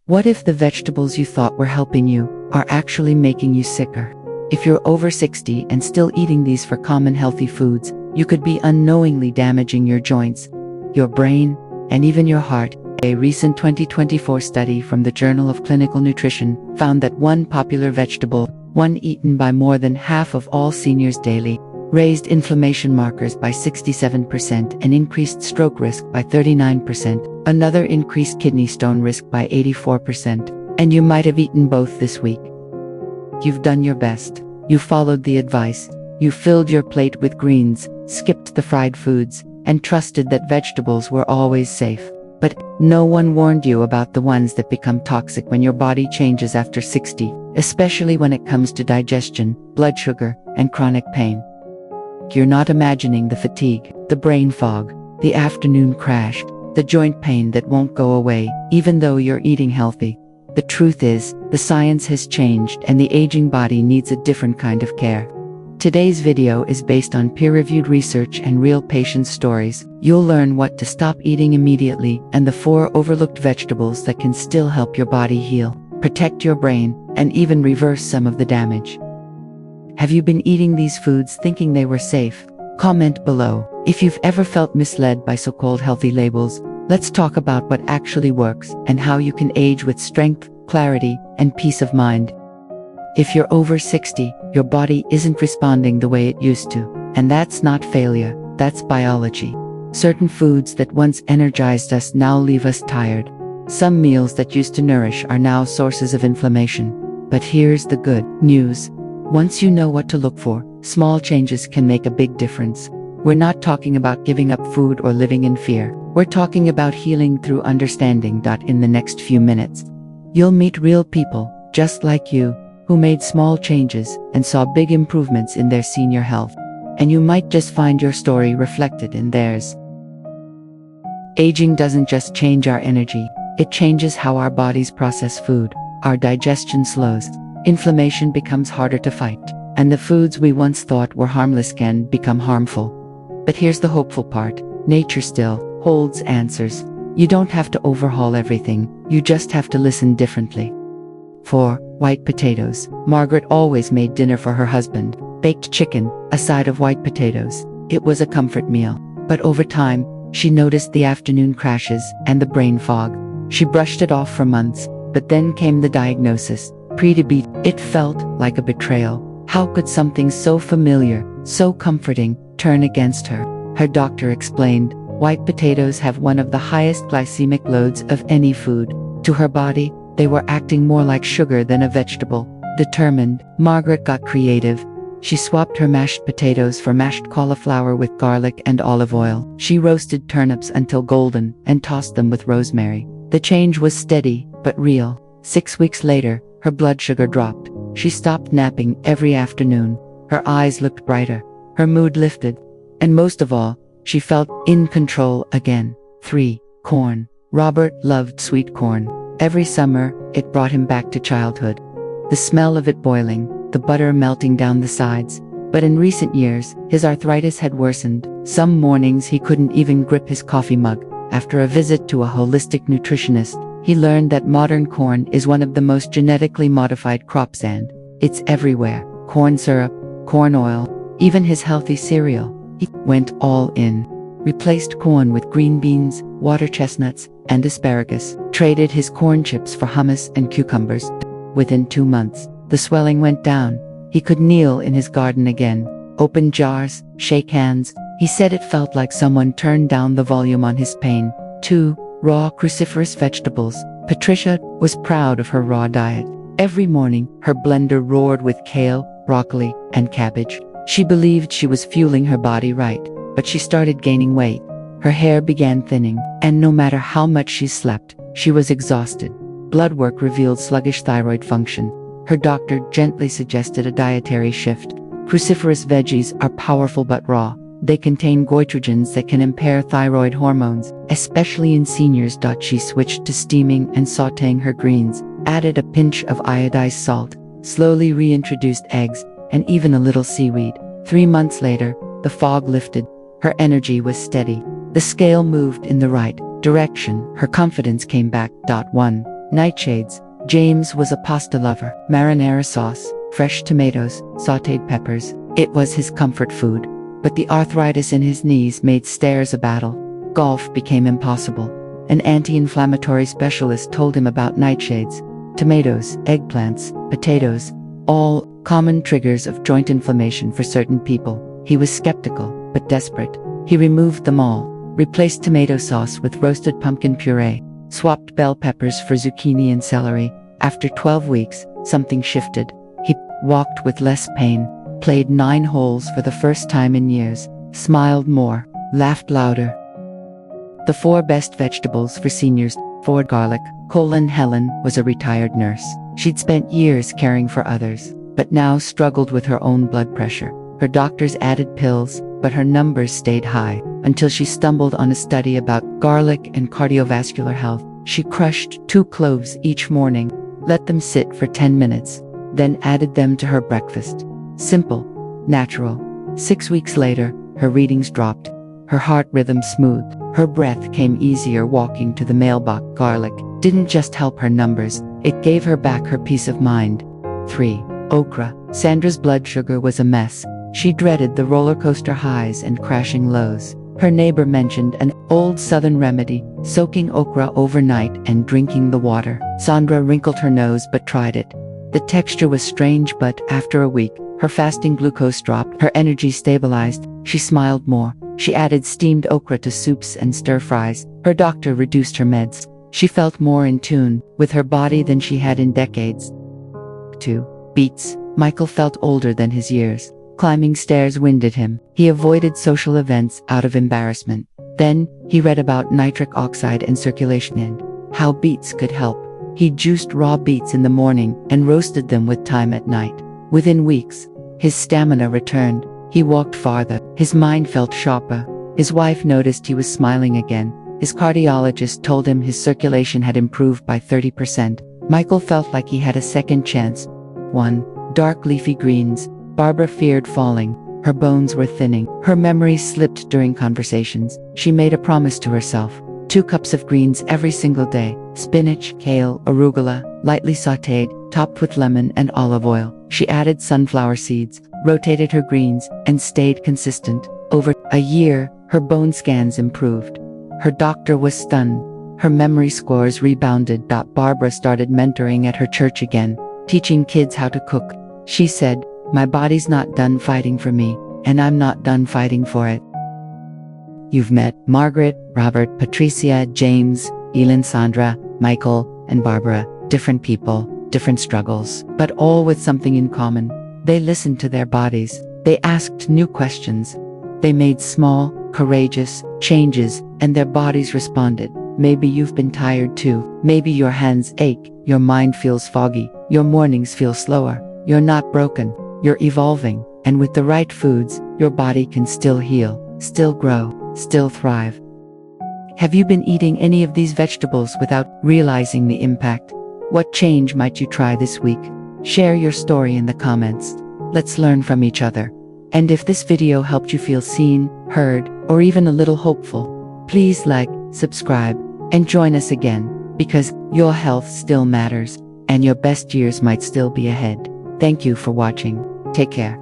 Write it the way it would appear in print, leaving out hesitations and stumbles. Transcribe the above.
What if the vegetables you thought were helping you are actually making you sicker? If you're over 60 and still eating these for common healthy foods, you could be unknowingly damaging your joints, your brain, and even your heart. A recent 2024 study from the Journal of Clinical Nutrition found that one popular vegetable, one eaten by more than half of all seniors daily, raised inflammation markers by 67% and increased stroke risk by 39%. Another increased kidney stone risk by 84%. And you might have eaten both this week. You've done your best. You followed the advice. You filled your plate with greens, skipped the fried foods, and trusted that vegetables were always safe. But no one warned you about the ones that become toxic when your body changes after 60, especially when it comes to digestion, blood sugar, and chronic pain. You're not imagining the fatigue, the brain fog, the afternoon crash, the joint pain that won't go away, even though you're eating healthy. The truth is, the science has changed and the aging body needs a different kind of care. Today's video is based on peer-reviewed research and real patient stories. You'll learn what to stop eating immediately and the 4 overlooked vegetables that can still help your body heal, protect your brain, and even reverse some of the damage. Have you been eating these foods thinking they were safe? Comment below. If you've ever felt misled by so-called healthy labels, let's talk about what actually works and how you can age with strength, clarity, and peace of mind. If you're over 60, your body isn't responding the way it used to. And that's not failure, that's biology. Certain foods that once energized us now leave us tired. Some meals that used to nourish are now sources of inflammation. But here's the good news. Once you know what to look for, small changes can make a big difference. We're not talking about giving up food or living in fear. We're talking about healing through understanding. In the next few minutes, you'll meet real people, just like you, who made small changes and saw big improvements in their senior health. And you might just find your story reflected in theirs. Aging doesn't just change our energy, it changes how our bodies process food. Our digestion slows, inflammation becomes harder to fight, and the foods we once thought were harmless can become harmful. But here's the hopeful part. Nature still holds answers. You don't have to overhaul everything, you just have to listen differently. 4. White potatoes. Margaret always made dinner for her husband. Baked chicken, a side of white potatoes. It was a comfort meal. But over time, she noticed the afternoon crashes and the brain fog. She brushed it off for months, but then came the diagnosis. Pre-diabetes. It felt like a betrayal. How could something so familiar, so comforting, turn against her? Her doctor explained, white potatoes have one of the highest glycemic loads of any food. To her body, they were acting more like sugar than a vegetable. Determined, Margaret got creative. She swapped her mashed potatoes for mashed cauliflower with garlic and olive oil. She roasted turnips until golden and tossed them with rosemary. The change was steady, but real. 6 weeks later, her blood sugar dropped. She stopped napping every afternoon. Her eyes looked brighter. Her mood lifted. And most of all, she felt in control again. 3. Corn. Robert loved sweet corn. Every summer, it brought him back to childhood. The smell of it boiling, the butter melting down the sides. But in recent years, his arthritis had worsened. Some mornings he couldn't even grip his coffee mug. After a visit to a holistic nutritionist, he learned that modern corn is one of the most genetically modified crops and it's everywhere. Corn syrup, corn oil, even his healthy cereal. He went all in. Replaced corn with green beans, water chestnuts, and asparagus. Traded his corn chips for hummus and cucumbers. Within 2 months, the swelling went down. He could kneel in his garden again, open jars, shake hands. He said it felt like someone turned down the volume on his pain. 2. Raw cruciferous vegetables. Patricia was proud of her raw diet. Every morning, her blender roared with kale, broccoli, and cabbage. She believed she was fueling her body right, but she started gaining weight. Her hair began thinning, and no matter how much she slept, she was exhausted. Blood work revealed sluggish thyroid function. Her doctor gently suggested a dietary shift. Cruciferous veggies are powerful but raw. They contain goitrogens that can impair thyroid hormones, especially in seniors. She switched to steaming and sautéing her greens, added a pinch of iodized salt, slowly reintroduced eggs, and even a little seaweed. 3 months later, the fog lifted. Her energy was steady. The scale moved in the right direction. Her confidence came back. 1. Nightshades. James was a pasta lover. Marinara sauce, fresh tomatoes, sautéed peppers. It was his comfort food. But the arthritis in his knees made stairs a battle. Golf became impossible. An anti-inflammatory specialist told him about nightshades. Tomatoes, eggplants, potatoes, all common triggers of joint inflammation for certain people. He was skeptical, but desperate. He removed them all, replaced tomato sauce with roasted pumpkin puree, swapped bell peppers for zucchini and celery. After 12 weeks, something shifted. He walked with less pain, played 9 holes for the first time in years, smiled more, laughed louder. The 4 best vegetables for seniors. Ford garlic. Helen was a retired nurse. She'd spent years caring for others, but now struggled with her own blood pressure. Her doctors added pills, but her numbers stayed high, until she stumbled on a study about garlic and cardiovascular health. She crushed 2 cloves each morning, let them sit for 10 minutes, then added them to her breakfast. Simple, natural. 6 weeks later, her readings dropped, her heart rhythm smoothed, her breath came easier walking to the mailbox. Garlic didn't just help her numbers, it gave her back her peace of mind. 3. Okra. Sandra's blood sugar was a mess. She dreaded the roller coaster highs and crashing lows. Her neighbor mentioned an old southern remedy, soaking okra overnight and drinking the water. Sandra wrinkled her nose but tried it. The texture was strange, but after a week, her fasting glucose dropped, her energy stabilized, she smiled more. She added steamed okra to soups and stir-fries. Her doctor reduced her meds. She felt more in tune with her body than she had in decades. 2. Beets. Michael felt older than his years. Climbing stairs winded him. He avoided social events out of embarrassment. Then, he read about nitric oxide and circulation and how beets could help. He juiced raw beets in the morning and roasted them with thyme at night. Within weeks, his stamina returned. He walked farther. His mind felt sharper. His wife noticed he was smiling again. His cardiologist told him his circulation had improved by 30%. Michael felt like he had a second chance. 1. Dark leafy greens. Barbara feared falling. Her bones were thinning. Her memory slipped during conversations. She made a promise to herself. 2 cups of greens every single day. Spinach, kale, arugula, lightly sautéed, topped with lemon and olive oil. She added sunflower seeds, rotated her greens, and stayed consistent. Over a year, her bone scans improved. Her doctor was stunned. Her memory scores rebounded. Barbara started mentoring at her church again, teaching kids how to cook. She said, "My body's not done fighting for me, and I'm not done fighting for it." You've met Margaret, Robert, Patricia, James, Elin, Sandra, Michael, and Barbara. Different people, different struggles, but all with something in common. They listened to their bodies. They asked new questions. They made small, courageous changes, and their bodies responded. Maybe you've been tired too. Maybe your hands ache, your mind feels foggy, your mornings feel slower. You're not broken. You're evolving, and with the right foods, your body can still heal, still grow, still thrive. Have you been eating any of these vegetables without realizing the impact? What change might you try this week? Share your story in the comments. Let's learn from each other. And if this video helped you feel seen, heard, or even a little hopeful, please like, subscribe, and join us again, because your health still matters, and your best years might still be ahead. Thank you for watching. Take care.